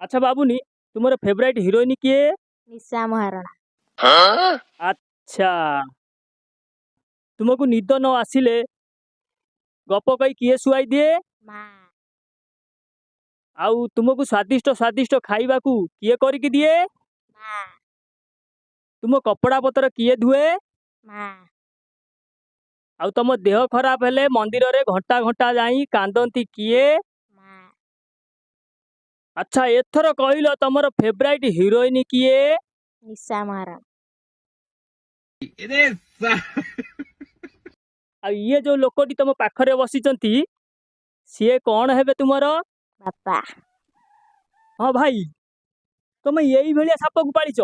अच्छा बाबूनी तुमर favourite heroine किए? निशा महाराणा। अच्छा तुमको निद न आसिले गप कई किए सुआई दिए? माँ। आउ तुमको स्वादिष्ट स्वादिष्ट खाइबा को किए करिक दिए? माँ। तुम कपड़ा पतर किए धुए? माँ। आउ तुम देह खराब हेले मंदिर रे घंटा घंटा जाई कांदंती किए? माँ। अच्छा एथर कहलो तमर फेवरेट हीरोइन किए? निशा महाराणा। आ ये जो लोकटी तुम पाखरे बसिचंती सीए कौन हेबे तुमर? बापा। हाँ भाई तुम यही भलिया साप को पालिच?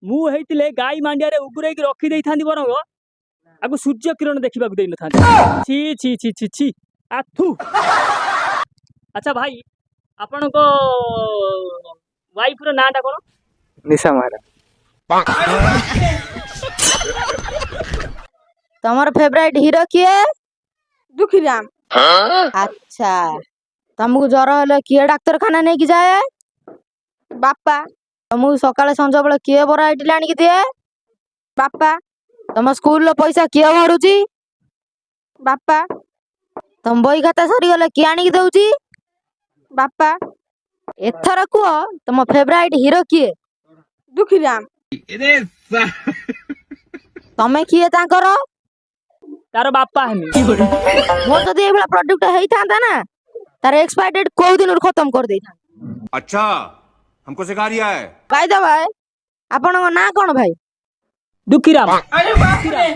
मु हेइतिले गाई मांडिया रे उगुरेकी रखी देई थांदी बरंग आगु सूर्य किरण देखिबा को देई न थांदी। छी छी छी छी छी आथु। अच्छा भाई आपण को वाइफ रो नाटा कोन? निशा महाराणा। तमर फेवरेट हीरो किए? दुखीराम। अच्छा तुमको ज्वर हेले किए डाक्तर खाना नहीं कि जाए? बापा। तुमको सकाळे संज बेले किए बरा इडली आनी कि दिए? बापा। तुम स्कूल रो पैसा किए भरुची? बापा। तुम बही खाता सरी गले किए आनी कि दउची? बापा। एथर कुह तुम फेवरेट हीरो किए? दुखीराम। तमे किए तांकर? तार बापा हेमी। मोर जदी ए भला प्रोडक्ट हेई थांता ना तार एक्सपायर डेट को दिन खत्म कर देई था। अच्छा हमको सिखा रिया है। भाई दा भाई आपन ना कोन भाई? दुखीराम। अरे बाप रे।